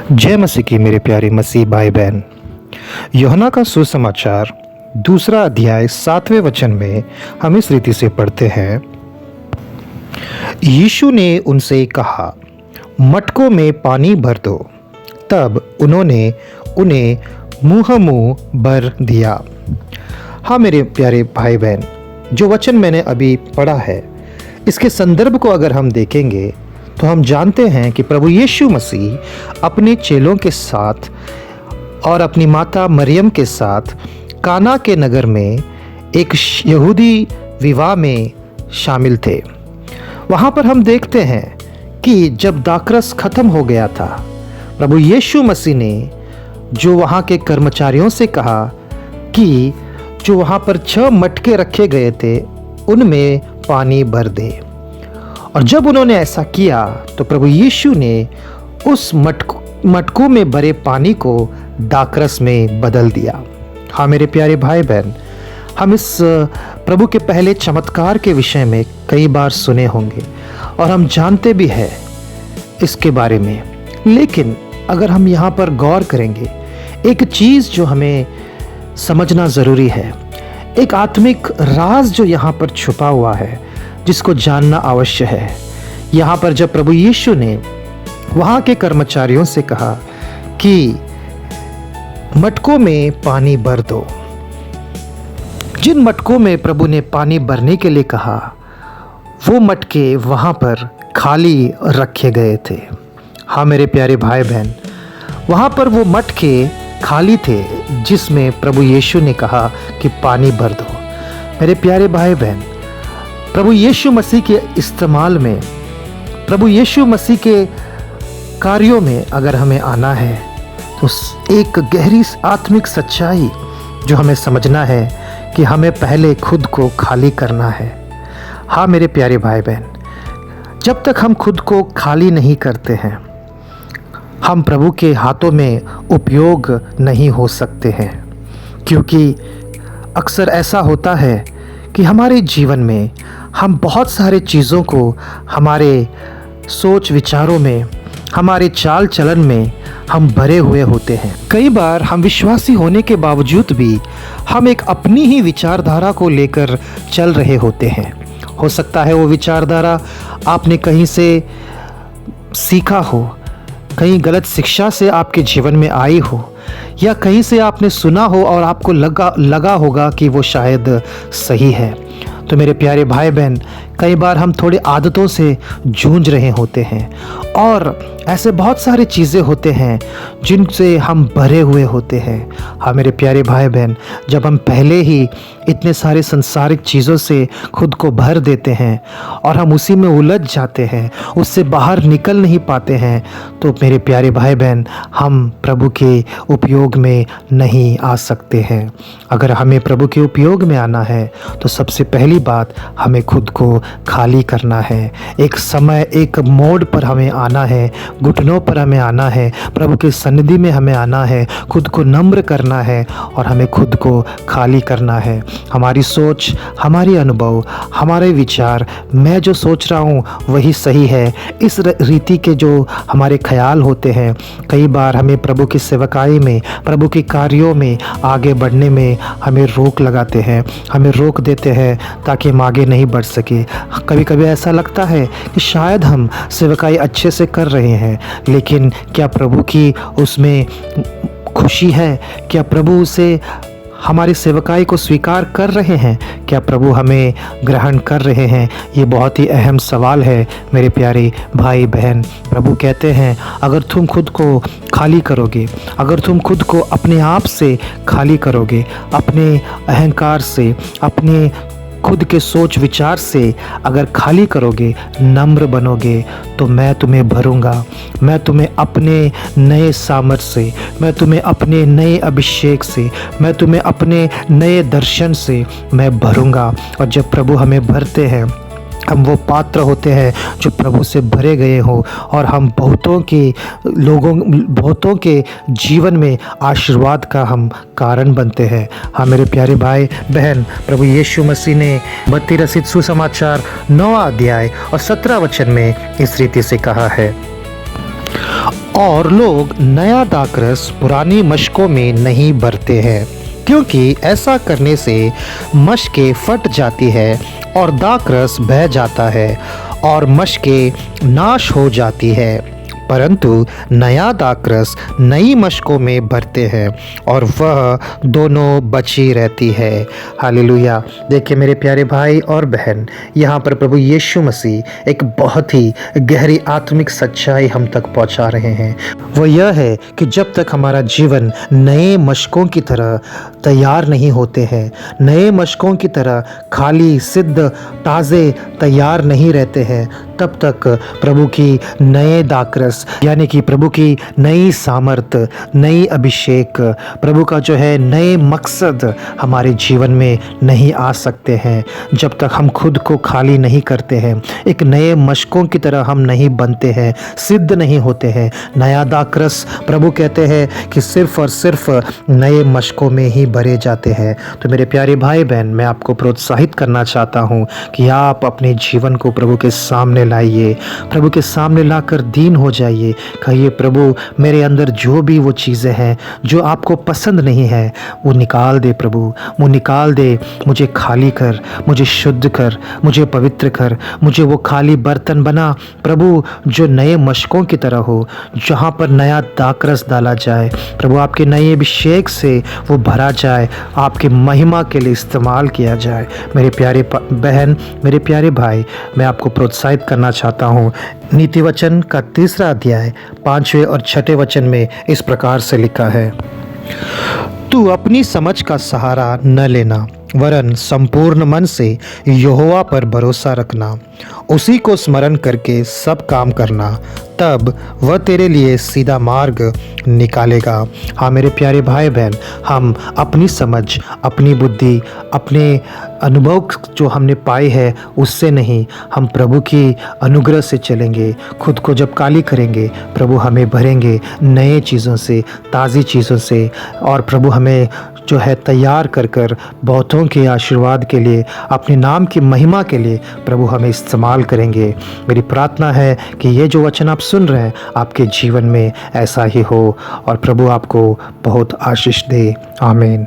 जय मसीह की मेरे प्यारे मसीह भाई बहन। यूहन्ना का सुसमाचार दूसरा अध्याय 7वें वचन में हम इस रीति से पढ़ते हैं। यीशु ने उनसे कहा, मटकों में पानी भर दो। तब उन्होंने उन्हें मुँह भर दिया। हाँ मेरे प्यारे भाई बहन, जो वचन मैंने अभी पढ़ा है, इसके संदर्भ को अगर हम देखेंगे तो हम जानते हैं कि प्रभु यीशु मसीह अपने चेलों के साथ और अपनी माता मरियम के साथ काना के नगर में एक यहूदी विवाह में शामिल थे। वहाँ पर हम देखते हैं कि जब दाखरस खत्म हो गया था, प्रभु यीशु मसीह ने जो वहाँ के कर्मचारियों से कहा कि जो वहाँ पर 6 मटके रखे गए थे उनमें पानी भर दे। और जब उन्होंने ऐसा किया तो प्रभु यीशु ने उस मटकों में भरे पानी को दाखरस में बदल दिया। हाँ मेरे प्यारे भाई बहन, हम इस प्रभु के पहले चमत्कार के विषय में कई बार सुने होंगे और हम जानते भी हैं इसके बारे में, लेकिन अगर हम यहाँ पर गौर करेंगे, एक चीज़ जो हमें समझना ज़रूरी है, एक आत्मिक राज जो यहाँ पर छुपा हुआ है, जिसको जानना अवश्य है। यहाँ पर जब प्रभु यीशु ने वहाँ के कर्मचारियों से कहा कि मटकों में पानी भर दो, जिन मटकों में प्रभु ने पानी भरने के लिए कहा वो मटके वहाँ पर खाली रखे गए थे। हाँ मेरे प्यारे भाई बहन, वहाँ पर वो मटके खाली थे जिसमें प्रभु यीशु ने कहा कि पानी भर दो। मेरे प्यारे भाई बहन, प्रभु यीशु मसीह के इस्तेमाल में, प्रभु यीशु मसीह के कार्यों में अगर हमें आना है तो एक गहरी आत्मिक सच्चाई जो हमें समझना है कि हमें पहले खुद को खाली करना है। हाँ मेरे प्यारे भाई बहन, जब तक हम खुद को खाली नहीं करते हैं, हम प्रभु के हाथों में उपयोग नहीं हो सकते हैं। क्योंकि अक्सर ऐसा होता है कि हमारे जीवन में हम बहुत सारे चीज़ों को हमारे सोच विचारों में, हमारे चाल चलन में हम भरे हुए होते हैं। कई बार हम विश्वासी होने के बावजूद भी हम एक अपनी ही विचारधारा को लेकर चल रहे होते हैं। हो सकता है वो विचारधारा आपने कहीं से सीखा हो, कहीं गलत शिक्षा से आपके जीवन में आई हो, या कहीं से आपने सुना हो और आपको लगा होगा कि वो शायद सही है। तो मेरे प्यारे भाई बहन, कई बार हम थोड़ी आदतों से जूझ रहे होते हैं और ऐसे बहुत सारी चीज़ें होते हैं जिनसे हम भरे हुए होते हैं। हाँ मेरे प्यारे भाई बहन, जब हम पहले ही इतने सारे संसारिक चीज़ों से खुद को भर देते हैं और हम उसी में उलझ जाते हैं, उससे बाहर निकल नहीं पाते हैं, तो मेरे प्यारे भाई बहन, हम प्रभु के उपयोग में नहीं आ सकते हैं। अगर हमें प्रभु के उपयोग में आना है तो सबसे पहली बात हमें खुद को खाली करना है। एक समय, एक मोड़ पर हमें आना है, घुटनों पर हमें आना है, प्रभु की सन्निधि में हमें आना है, खुद को नम्र करना है और हमें खुद को खाली करना है। हमारी सोच, हमारी अनुभव, हमारे विचार, मैं जो सोच रहा हूँ वही सही है, इस रीति के जो हमारे ख्याल होते हैं, कई बार हमें प्रभु की सेवकाई में, प्रभु के कार्यों में आगे बढ़ने में हमें रोक लगाते हैं, हमें रोक देते हैं ताकि हम आगे नहीं बढ़ सके। कभी कभी ऐसा लगता है कि शायद हम सेवकाई अच्छे से कर रहे हैं, लेकिन क्या प्रभु की उसमें खुशी है? क्या प्रभु उसे, हमारी सेवकाई को स्वीकार कर रहे हैं? क्या प्रभु हमें ग्रहण कर रहे हैं? ये बहुत ही अहम सवाल है मेरे प्यारे भाई बहन। प्रभु कहते हैं, अगर तुम खुद को खाली करोगे, अगर तुम खुद को अपने आप से खाली करोगे, अपने अहंकार से, अपने खुद के सोच विचार से अगर खाली करोगे, नम्र बनोगे, तो मैं तुम्हें भरूंगा। मैं तुम्हें अपने नए सामर्थ से, मैं तुम्हें अपने नए अभिषेक से, मैं तुम्हें अपने नए दर्शन से मैं भरूंगा। और जब प्रभु हमें भरते हैं, हम वो पात्र होते हैं जो प्रभु से भरे गए हो और हम बहुतों के जीवन में आशीर्वाद का हम कारण बनते हैं। हाँ मेरे प्यारे भाई बहन, प्रभु यीशु मसीह ने मत्ती रचित सुसमाचार 9वां अध्याय और 17 वचन में इस रीति से कहा है, और लोग नया दाखरस पुरानी मशकों में नहीं भरते हैं, क्योंकि ऐसा करने से मशकें फट जाती है और दाखरस बह जाता है और मशकें नाश हो जाती है। परंतु नया दाखरस नई मशकों में भरते हैं और वह दोनों बची रहती है। हालेलुया। देखिए मेरे प्यारे भाई और बहन, यहाँ पर प्रभु यीशु मसीह एक बहुत ही गहरी आत्मिक सच्चाई हम तक पहुँचा रहे हैं। वो यह है कि जब तक हमारा जीवन नए मशकों की तरह तैयार नहीं होते हैं, नए मशकों की तरह खाली सिद्ध ताज़े तैयार नहीं रहते हैं, तब तक प्रभु की नए दाखरस यानी कि प्रभु की नई सामर्थ, नई अभिषेक, प्रभु का जो है नए मकसद हमारे जीवन में नहीं आ सकते हैं। जब तक हम खुद को खाली नहीं करते हैं, एक नए मशकों की तरह हम नहीं बनते हैं, सिद्ध नहीं होते हैं। नया दाखरस प्रभु कहते हैं कि सिर्फ और सिर्फ नए मशकों में ही भरे जाते हैं। तो मेरे प्यारे भाई बहन, मैं आपको प्रोत्साहित करना चाहता हूँ कि आप अपने जीवन को प्रभु के सामने लाइए, प्रभु के सामने लाकर दीन हो जाइए। कहिए, प्रभु मेरे अंदर जो भी वो चीज़ें हैं जो आपको पसंद नहीं है, वो निकाल दे प्रभु, वो निकाल दे। मुझे खाली कर, मुझे शुद्ध कर, मुझे पवित्र कर, मुझे वो खाली बर्तन बना प्रभु जो नए मशकों की तरह हो, जहाँ पर नया दाखरस डाला जाए। प्रभु आपके नए अभिषेक से वो भरा जाए, आपके महिमा के लिए इस्तेमाल किया जाए। मेरे प्यारे बहन, मेरे प्यारे भाई, मैं आपको प्रोत्साहित करना चाहता हूँ। नीति वचन का 3 अध्याय 5वें और 6वें वचन में इस प्रकार से लिखा है, तू अपनी समझ का सहारा न लेना, वरन संपूर्ण मन से यहोवा पर भरोसा रखना, उसी को स्मरण करके सब काम करना, तब वह तेरे लिए सीधा मार्ग निकालेगा। हाँ मेरे प्यारे भाई बहन, हम अपनी समझ, अपनी बुद्धि, अपने अनुभव जो हमने पाए हैं उससे नहीं, हम प्रभु की अनुग्रह से चलेंगे। खुद को जब काली करेंगे, प्रभु हमें भरेंगे नए चीज़ों से, ताज़ी चीज़ों से, और प्रभु हमें जो है तैयार कर कर बहुतों के आशीर्वाद के लिए, अपने नाम की महिमा के लिए प्रभु हमें इस्तेमाल करेंगे। मेरी प्रार्थना है कि ये जो वचन आप सुन रहे हैं, आपके जीवन में ऐसा ही हो और प्रभु आपको बहुत आशीष दे। आमीन।